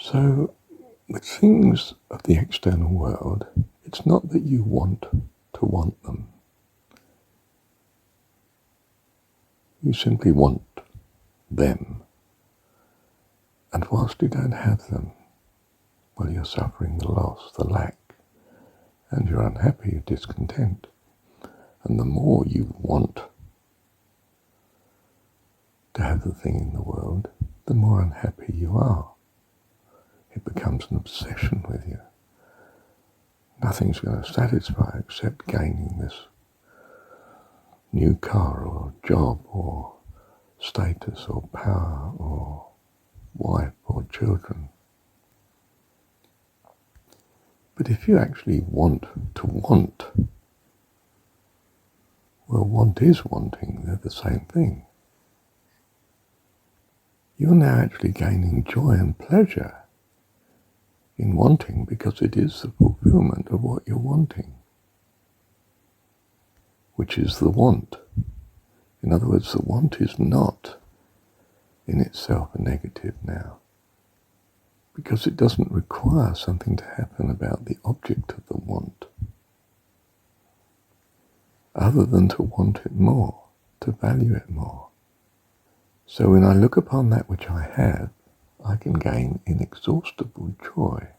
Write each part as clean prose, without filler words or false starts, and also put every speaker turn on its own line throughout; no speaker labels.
So, with things of the external world, it's not that you want to want them. You simply want them. And whilst you don't have them, well, you're suffering the loss, the lack, and you're unhappy, you're discontent. And the more you want to have the thing in the world, the more unhappy you are. It becomes an obsession with you. Nothing's going to satisfy except gaining this new car or job or status or power or wife or children. But if you actually want to want, well, want is wanting, they're the same thing. You're now actually gaining joy and pleasure in wanting because it is the fulfillment of what you're wanting, which is the want. In other words, the want is not in itself a negative now, because it doesn't require something to happen about the object of the want, other than to want it more, to value it more. So when I look upon that which I have, I can gain inexhaustible joy.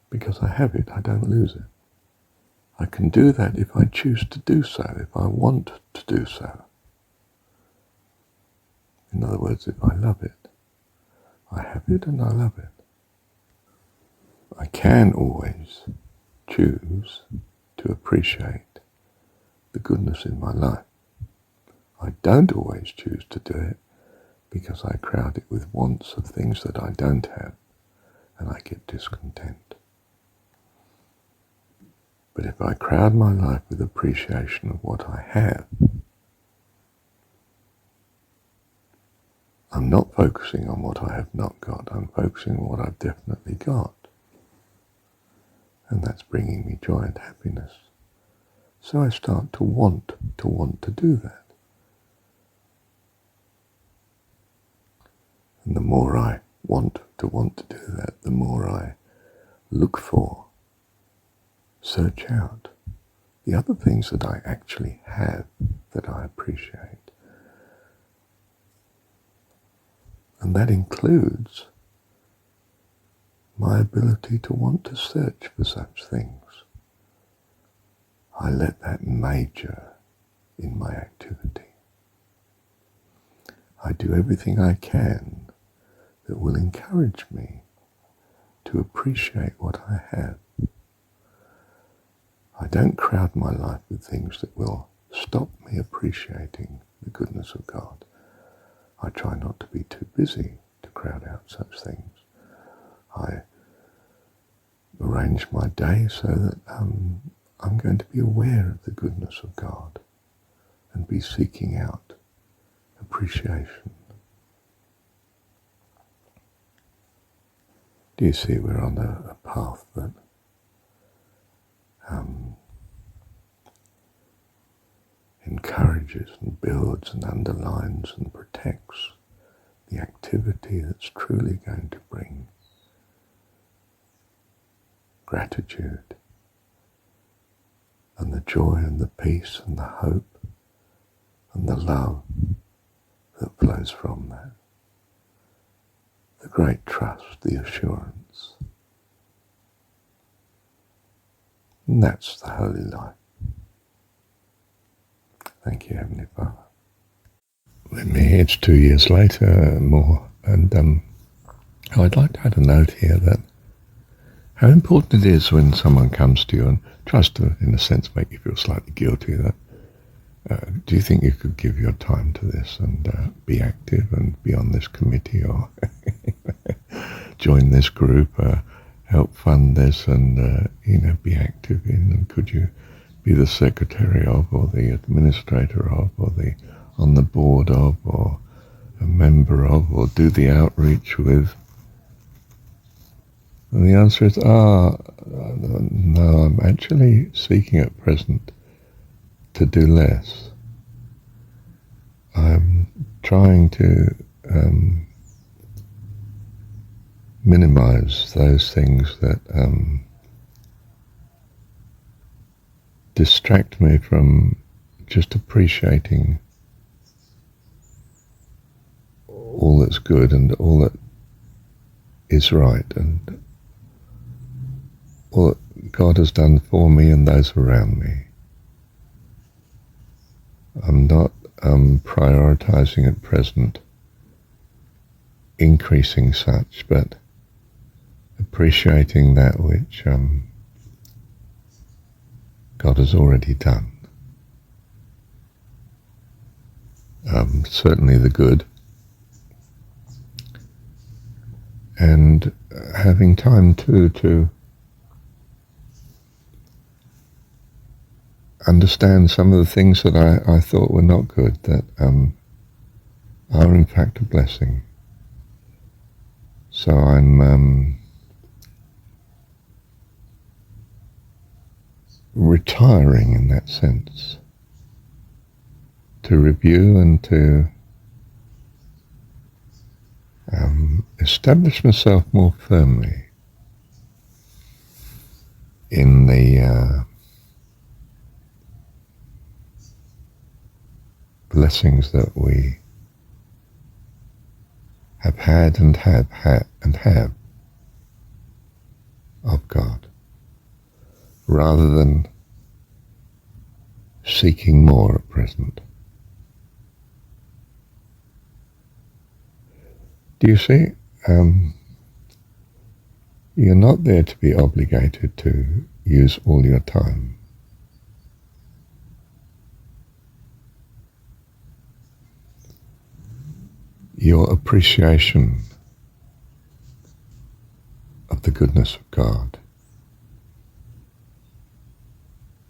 Because I have it, I don't lose it. I can do that if I choose to do so, if I want to do so. In other words, if I love it. I have it and I love it. I can always choose to appreciate the goodness in my life. I don't always choose to do it because I crowd it with wants of things that I don't have, and I get discontent. But if I crowd my life with appreciation of what I have, I'm not focusing on what I have not got, I'm focusing on what I've definitely got. And that's bringing me joy and happiness. So I start to want to do that. And the more I want to do that, the more I look for, search out the other things that I actually have that I appreciate. And that includes my ability to want to search for such things. I let that major in my activity. I do everything I can that will encourage me to appreciate what I have. I don't crowd my life with things that will stop me appreciating the goodness of God. I try not to be too busy to crowd out such things. I arrange my day so that I'm going to be aware of the goodness of God and be seeking out appreciation. Do you see we're on a path that encourages and builds and underlines and protects the activity that's truly going to bring gratitude and the joy and the peace and the hope and the love that flows from that. The great trust, the assurance. And that's the holy life. Thank you, Heavenly Father. With me, it's 2 years later, more, and I'd like to add a note here that how important it is when someone comes to you and tries to, in a sense, make you feel slightly guilty that, do you think you could give your time to this and be active and be on this committee or join this group, help fund this and, be active in, and could you be the secretary of or the administrator of or the on the board of or a member of or do the outreach with? And the answer is, no, I'm actually seeking at present to do less. I'm trying to minimize those things that distract me from just appreciating all that's good and all that is right and all that God has done for me and those around me. I'm not prioritizing at present increasing such, but appreciating that which God has already done. Certainly the good, and having time too to understand some of the things that I thought were not good that are in fact a blessing. So I'm retiring in that sense to review and to establish myself more firmly in the blessings that we have had and have of God, rather than seeking more at present. Do you see? You're not there to be obligated to use all your time. Your appreciation of the goodness of God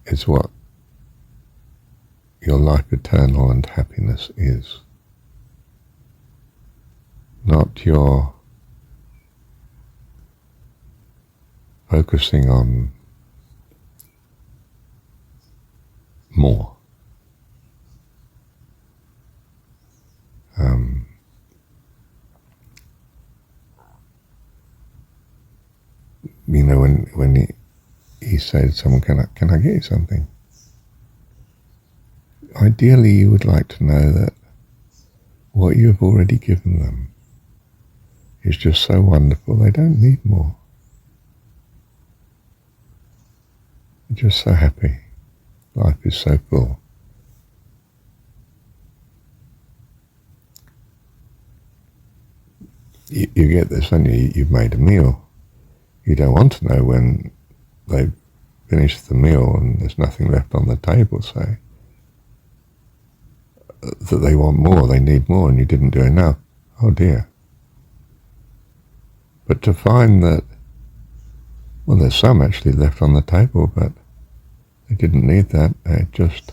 is what your life eternal and happiness is. Not your focusing on more. You know, when he said to someone, can I get you something? Ideally, you would like to know that what you've already given them is just so wonderful, they don't need more. They're just so happy. Life is so full. You get this, don't you? You've made a meal. You don't want to know when they've finished the meal and there's nothing left on the table, say, that they want more, they need more, and you didn't do enough. Oh dear. But to find that, well, there's some actually left on the table, but they didn't need that. They're just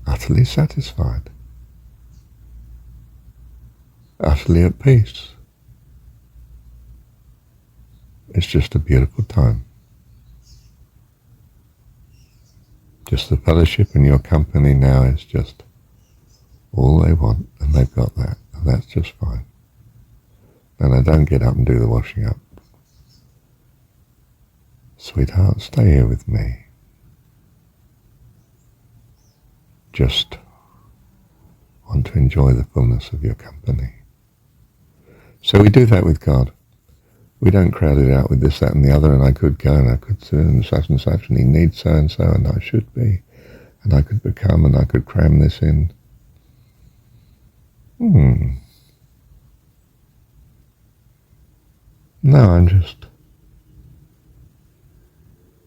utterly satisfied, utterly at peace. It's just a beautiful time. Just the fellowship in your company now is just all they want, and they've got that, and that's just fine. And I don't get up and do the washing up. Sweetheart, stay here with me. Just want to enjoy the fullness of your company. So we do that with God. We don't crowd it out with this, that, and the other, and I could go, and I could do, and such, and he needs so-and-so, and I should be, and I could become, and I could cram this in. No, I'm just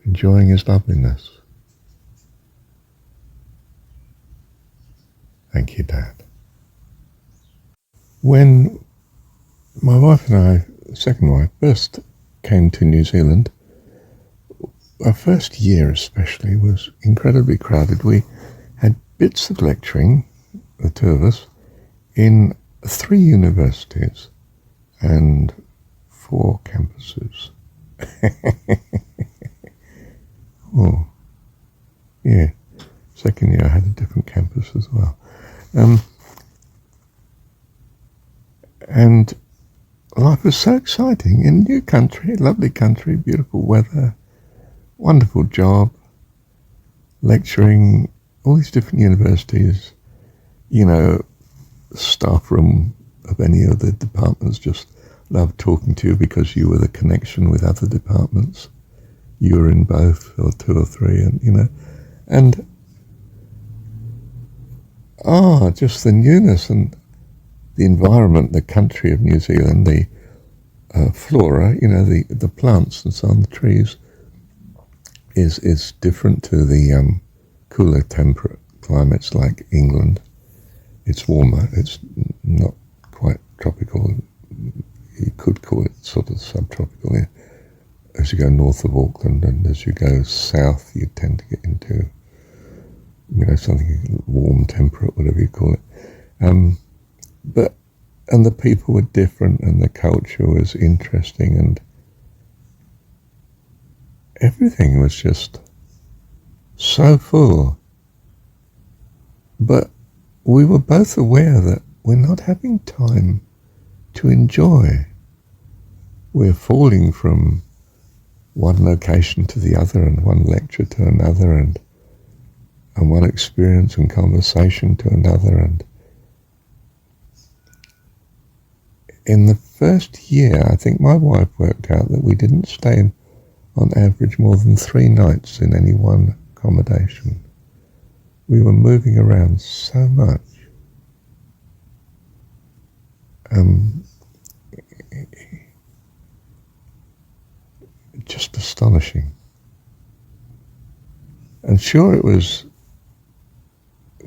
enjoying his loveliness. Thank you, Dad. When my wife and I, second wife, first came to New Zealand, our first year especially was incredibly crowded. We had bits of lecturing, the two of us, in 3 universities and 4 campuses. Oh, yeah. Second year I had a different campus as well. And life was so exciting in a new country, lovely country, beautiful weather, wonderful job, lecturing, all these different universities, staff room of any of the departments just loved talking to you because you were the connection with other departments. You were in both, or two or three, and just the newness and the environment, the country of New Zealand, the flora, the plants and so on, the trees, is different to the cooler temperate climates like England. It's warmer. It's not quite tropical. You could call it sort of subtropical. As you go north of Auckland and as you go south, you tend to get into, something warm, temperate, whatever you call it. And the people were different, and the culture was interesting, and everything was just so full. But we were both aware that we're not having time to enjoy. We're falling from one location to the other, and one lecture to another, and one experience and conversation to another. And in the first year, I think my wife worked out that we didn't stay on average more than 3 nights in any one accommodation. We were moving around so much. Just astonishing. And sure, it was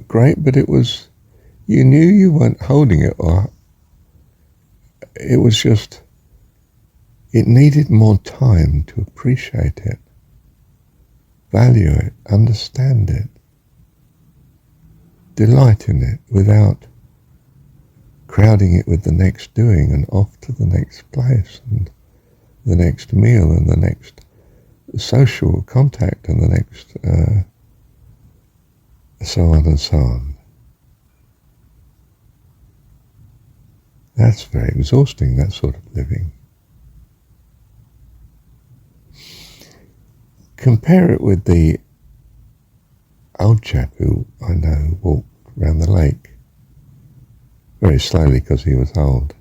great, but you knew you weren't holding it, or it was just, it needed more time to appreciate it, value it, understand it, delight in it, without crowding it with the next doing and off to the next place and the next meal and the next social contact and the next so on and so on. That's very exhausting, that sort of living. Compare it with the old chap who I know walked round the lake very slowly because he was old.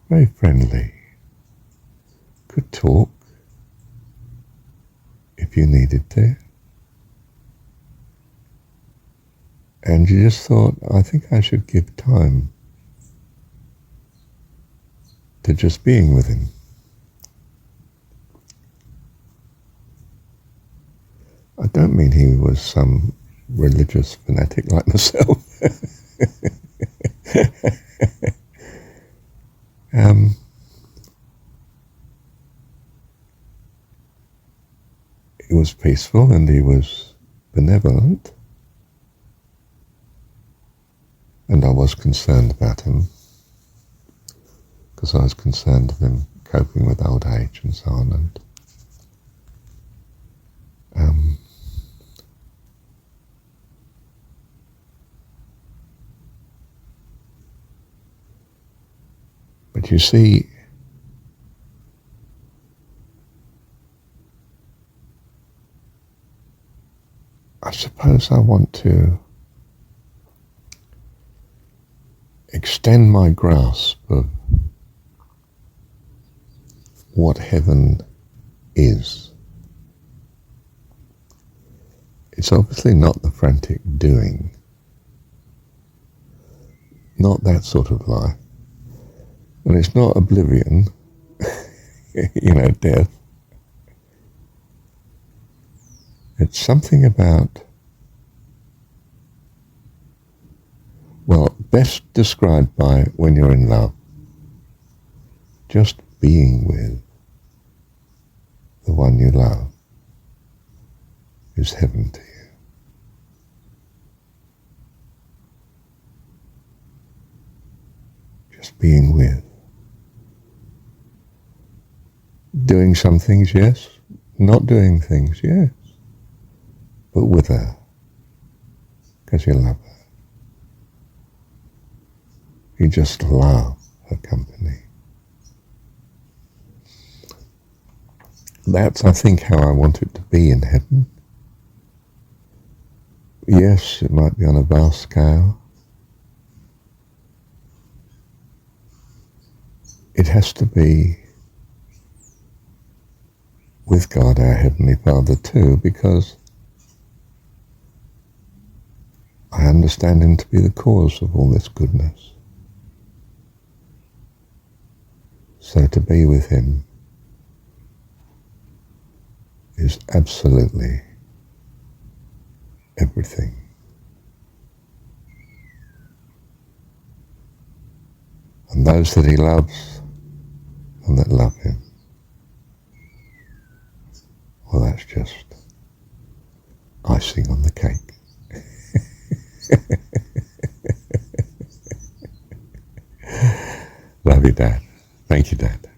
Very friendly. Could talk if you needed to. And you just thought, I think I should give time to just being with him. I don't mean he was some religious fanatic like myself. He was peaceful and he was benevolent, and I was concerned about him because I was concerned of him coping with old age and so on. And but you see, I suppose I want to extend my grasp of what heaven is. It's obviously not the frantic doing, not that sort of life, and it's not oblivion, death. It's something about, well, best described by when you're in love. Just being with the one you love is heaven to you. Just being with. Doing some things, yes. Not doing things, yes. But with her, because you love her. You just love her company. That's, I think, how I want it to be in heaven. Yes, it might be on a vast scale. It has to be with God, our Heavenly Father, too, because I understand Him to be the cause of all this goodness. So to be with Him is absolutely everything. And those that He loves and that love Him, well, that's just icing on the cake. Love you, Dad. Thank you, Dad.